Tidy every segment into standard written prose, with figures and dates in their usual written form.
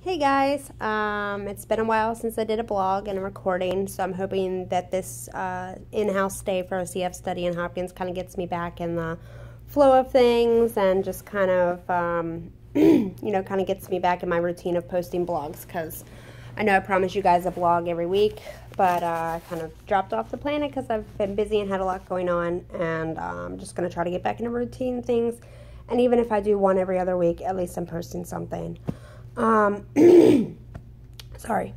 Hey guys, it's been a while since I did a blog and a recording, so I'm hoping that this in-house stay for a CF study in Hopkins kind of gets me back in the flow of things and just kind of, kind of gets me back in my routine of posting blogs, because I know I promised you guys a blog every week, but I kind of dropped off the planet because I've been busy and had a lot going on, and I'm just going to try to get back into routine things, and even if I do one every other week, at least I'm posting something. Sorry.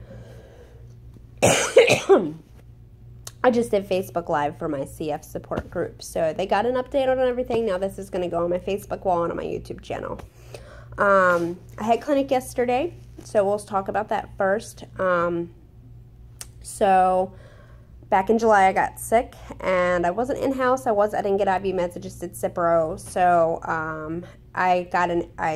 I just did Facebook Live for my CF support group, so they got an update on everything. Now this is going to go on my Facebook wall and on my YouTube channel. I had clinic yesterday, so we'll talk about that first. So back in July, I got sick, and I wasn't in-house. I didn't get IV meds. I just did Cipro. So I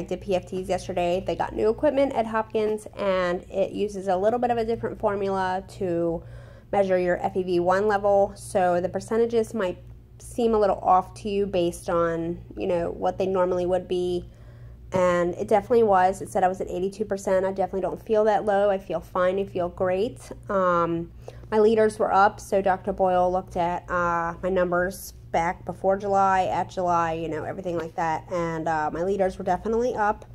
did PFTs yesterday. They got new equipment at Hopkins, and it uses a little bit of a different formula to measure your FEV1 level. So the percentages might seem a little off to you based on, what they normally would be. And it definitely was. It said I was at 82%. I definitely don't feel that low. I feel fine. I feel great. My liters were up, so Dr. Boyle looked at my numbers back before July, at July, everything like that. And my liters were definitely up.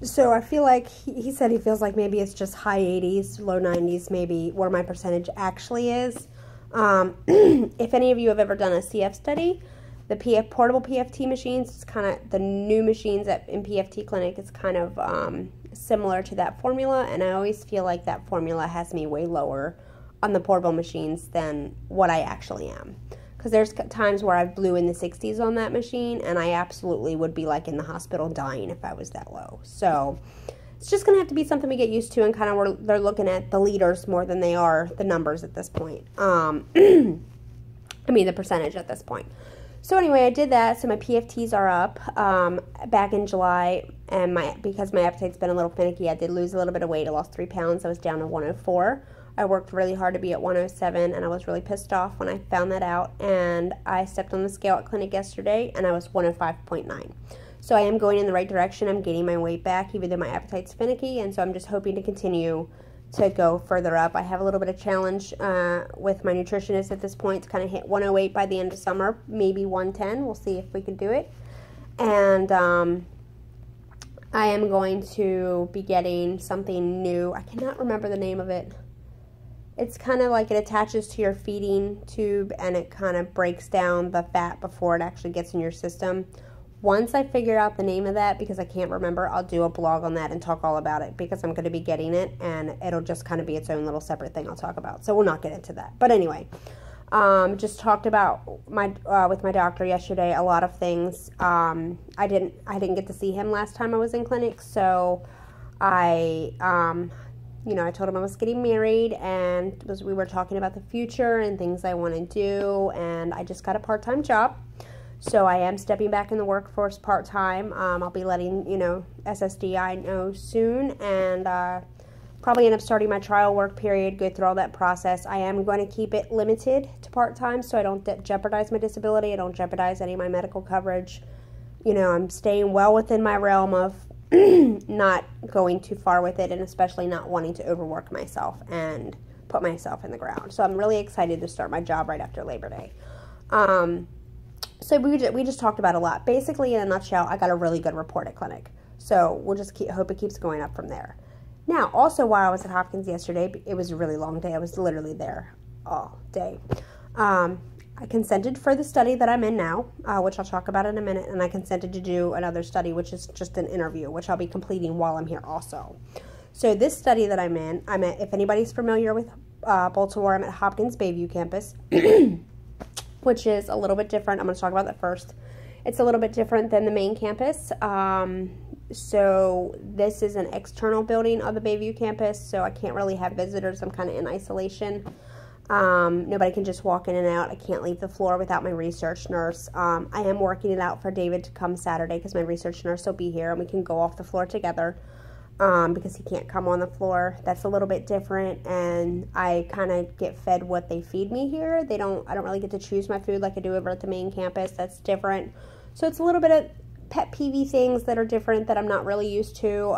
So I feel like, he said he feels like maybe it's just high 80s, low 90s, maybe where my percentage actually is. If any of you have ever done a CF study, the portable PFT machines, it's kind of the new machines in PFT clinic. It's kind of similar to that formula, and I always feel like that formula has me way lower on the portable machines than what I actually am. Because there's times where I blew in the 60s on that machine, and I absolutely would be like in the hospital dying if I was that low. So it's just going to have to be something we get used to, and kind of they're looking at the liters more than they are the numbers at this point. The percentage at this point. So anyway, I did that, so my PFTs are up back in July, and because my appetite's been a little finicky, I did lose a little bit of weight. I lost 3 pounds. I was down to 104. I worked really hard to be at 107, and I was really pissed off when I found that out, and I stepped on the scale at clinic yesterday, and I was 105.9. So I am going in the right direction. I'm gaining my weight back, even though my appetite's finicky, and so I'm just hoping to continue to go further up. I have a little bit of challenge with my nutritionist at this point to kind of hit 108 by the end of summer, maybe 110. We'll see if we can do it. And I am going to be getting something new. I cannot remember the name of it. It's kind of like it attaches to your feeding tube, and it kind of breaks down the fat before it actually gets in your system. Once I figure out the name of that, because I can't remember, I'll do a blog on that and talk all about it, because I'm going to be getting it, and it'll just kind of be its own little separate thing I'll talk about. So we'll not get into that. But anyway, just talked about with my doctor yesterday a lot of things. I didn't get to see him last time I was in clinic, so I told him I was getting married, and we were talking about the future and things I want to do, and I just got a part-time job. So I am stepping back in the workforce part-time. I'll be letting, SSDI know soon, and probably end up starting my trial work period, go through all that process. I am going to keep it limited to part-time so I don't jeopardize my disability. I don't jeopardize any of my medical coverage. I'm staying well within my realm of not going too far with it, and especially not wanting to overwork myself and put myself in the ground. So I'm really excited to start my job right after Labor Day. So we just talked about a lot. Basically, in a nutshell, I got a really good report at clinic. So we'll just hope it keeps going up from there. Now, also while I was at Hopkins yesterday, it was a really long day. I was literally there all day. I consented for the study that I'm in now, which I'll talk about in a minute, and I consented to do another study, which is just an interview, which I'll be completing while I'm here also. So this study that I'm in, if anybody's familiar with Baltimore, I'm at Hopkins Bayview campus, which is a little bit different. I'm going to talk about that first. It's a little bit different than the main campus. So this is an external building of the Bayview campus, so I can't really have visitors. I'm kind of in isolation. Nobody can just walk in and out. I can't leave the floor without my research nurse. I am working it out for David to come Saturday, because my research nurse will be here, and we can go off the floor together. Because he can't come on the floor. That's a little bit different, and I kind of get fed what they feed me here. I don't really get to choose my food like I do over at the main campus. That's different. So it's a little bit of pet peevey things that are different that I'm not really used to,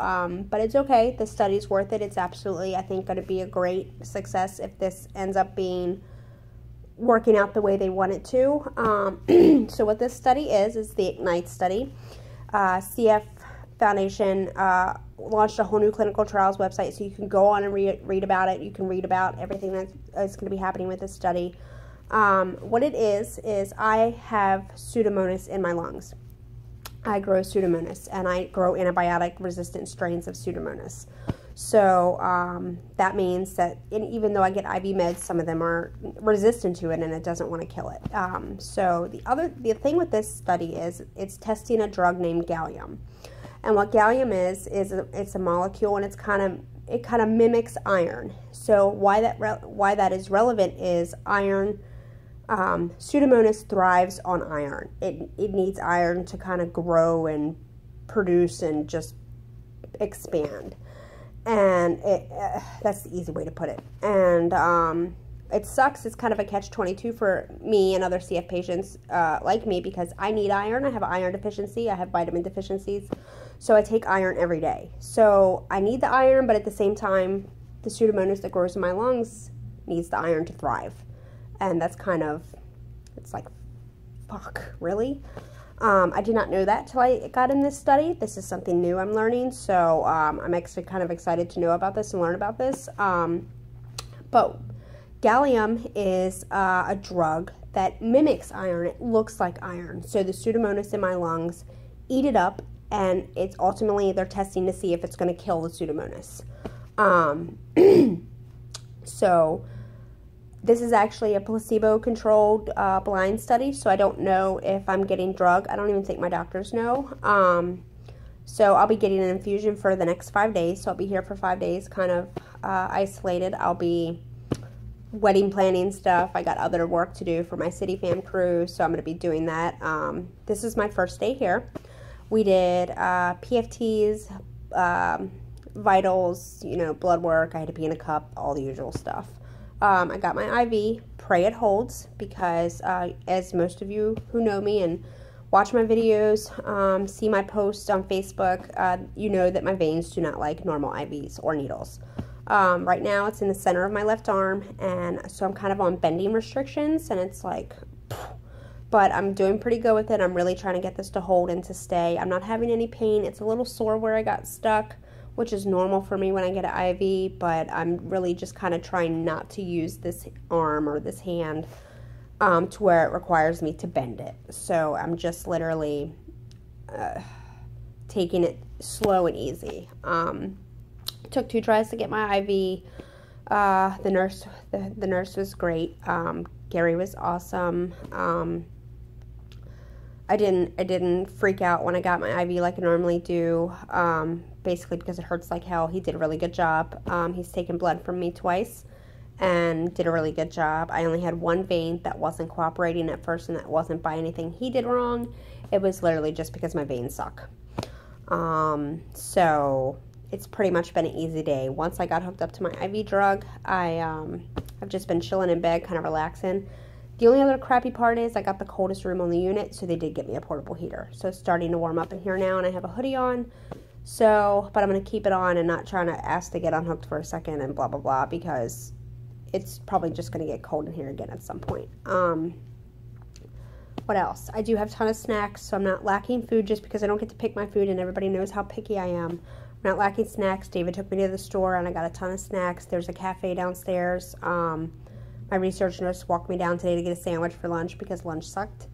but it's okay. The study's worth it. It's absolutely, I think, going to be a great success if this ends up working out the way they want it to. So what this study is the IGNITE study. CF Foundation launched a whole new clinical trials website, so you can go on and read about it. You can read about everything that is going to be happening with this study. What it is I have Pseudomonas in my lungs. I grow Pseudomonas, and I grow antibiotic-resistant strains of Pseudomonas. So that means that even though I get IV meds, some of them are resistant to it, and it doesn't want to kill it. So the thing with this study is it's testing a drug named gallium, and what gallium is it's a molecule, and it kind of mimics iron. So why that is relevant is iron. Pseudomonas thrives on iron. It needs iron to kind of grow and produce and just expand. And that's the easy way to put it. And it sucks. It's kind of a catch-22 for me and other CF patients like me, because I need iron. I have iron deficiency. I have vitamin deficiencies. So I take iron every day. So I need the iron, but at the same time, the Pseudomonas that grows in my lungs needs the iron to thrive. And that's kind of, it's like, fuck, really? I did not know that till I got in this study. This is something new I'm learning, so I'm actually kind of excited to know about this and learn about this. But gallium is a drug that mimics iron. It looks like iron. So the Pseudomonas in my lungs eat it up, and it's ultimately, they're testing to see if it's going to kill the Pseudomonas. So this is actually a placebo-controlled blind study, so I don't know if I'm getting drug. I don't even think my doctors know. So I'll be getting an infusion for the next 5 days, so I'll be here for 5 days, kind of isolated. I'll be wedding planning stuff. I got other work to do for my City Fam crew, so I'm going to be doing that. This is my first day here. We did PFTs, vitals, blood work. I had to pee in a cup, all the usual stuff. I got my IV. Pray it holds, because as most of you who know me and watch my videos, see my posts on Facebook, you know that my veins do not like normal IVs or needles. Right now it's in the center of my left arm, and so I'm kind of on bending restrictions, and it's like, but I'm doing pretty good with it. I'm really trying to get this to hold and to stay. I'm not having any pain. It's a little sore where I got stuck, which is normal for me when I get an IV, but I'm really just kind of trying not to use this arm or this hand to where it requires me to bend it. So I'm just literally taking it slow and easy. Took 2 tries to get my IV. The nurse was great. Gary was awesome. I didn't freak out when I got my IV like I normally do, basically because it hurts like hell. He did a really good job. He's taken blood from me twice and did a really good job. I only had one vein that wasn't cooperating at first, and that wasn't by anything he did wrong. It was literally just because my veins suck. So it's pretty much been an easy day. Once I got hooked up to my IV drug, I've just been chilling in bed, kind of relaxing. The only other crappy part is I got the coldest room on the unit, so they did get me a portable heater. So it's starting to warm up in here now, and I have a hoodie on. So, but I'm going to keep it on and not trying to ask to get unhooked for a second and blah, blah, blah, because it's probably just going to get cold in here again at some point. What else? I do have a ton of snacks, so I'm not lacking food just because I don't get to pick my food, and everybody knows how picky I am. I'm not lacking snacks. David took me to the store, and I got a ton of snacks. There's a cafe downstairs. My research nurse walked me down today to get a sandwich for lunch because lunch sucked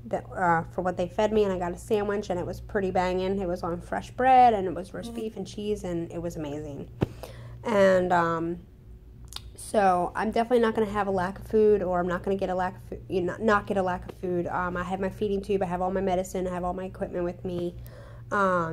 for what they fed me, and I got a sandwich, and it was pretty banging. It was on fresh bread, and it was roast beef and cheese, and it was amazing. And so I'm definitely not going to have a lack of food, or I'm not going to get a lack of food, not get a lack of food. I have my feeding tube. I have all my medicine. I have all my equipment with me.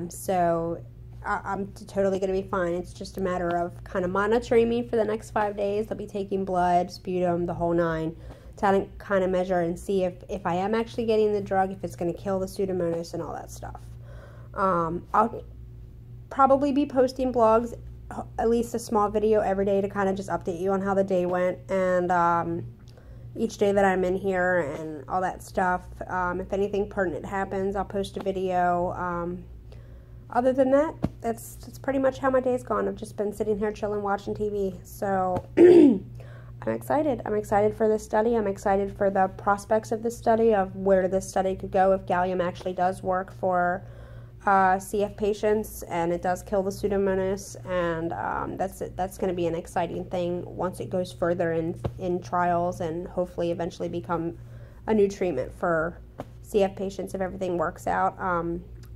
So I'm totally going to be fine. It's just a matter of kind of monitoring me for the next 5 days. They'll be taking blood, sputum, the whole 9, to kind of measure and see if I am actually getting the drug, if it's going to kill the Pseudomonas and all that stuff. I'll probably be posting blogs, at least a small video every day to kind of just update you on how the day went. And, each day that I'm in here and all that stuff. If anything pertinent happens, I'll post a video. Other than that, that's pretty much how my day's gone. I've just been sitting here chilling, watching TV. So I'm excited. I'm excited for this study. I'm excited for the prospects of this study, of where this study could go if gallium actually does work for CF patients and it does kill the Pseudomonas. And that's going to be an exciting thing once it goes further in trials and hopefully eventually become a new treatment for CF patients if everything works out.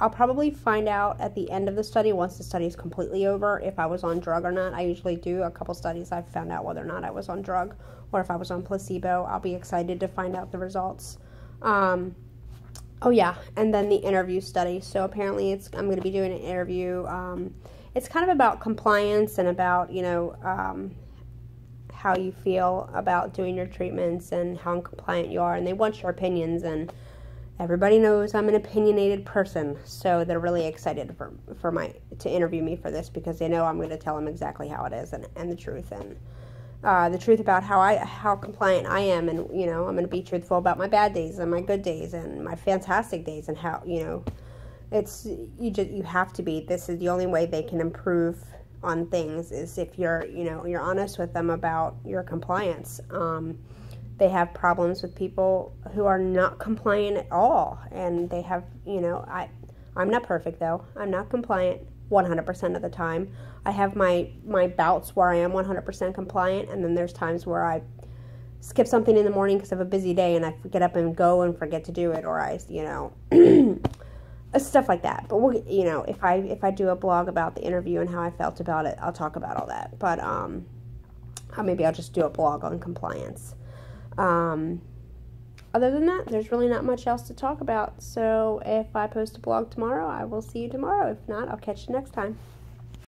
I'll probably find out at the end of the study, once the study is completely over, if I was on drug or not. I usually do a couple studies. I've found out whether or not I was on drug or if I was on placebo. I'll be excited to find out the results. Oh yeah, and then the interview study. So apparently I'm going to be doing an interview. It's kind of about compliance and about, how you feel about doing your treatments and how compliant you are. And they want your opinions, and everybody knows I'm an opinionated person, so they're really excited to interview me for this because they know I'm going to tell them exactly how it is and the truth, and the truth about how compliant I am, and I'm going to be truthful about my bad days and my good days and my fantastic days, and how you have to be. This is the only way they can improve on things, is if you're honest with them about your compliance. They have problems with people who are not compliant at all. And they have, I'm not perfect though. I'm not compliant 100% of the time. I have my bouts where I am 100% compliant. And then there's times where I skip something in the morning because I have a busy day and I get up and go and forget to do it. Or I, stuff like that. But if I do a blog about the interview and how I felt about it, I'll talk about all that. But maybe I'll just do a blog on compliance. Other than that, there's really not much else to talk about. So if I post a blog tomorrow, I will see you tomorrow. If not, I'll catch you next time.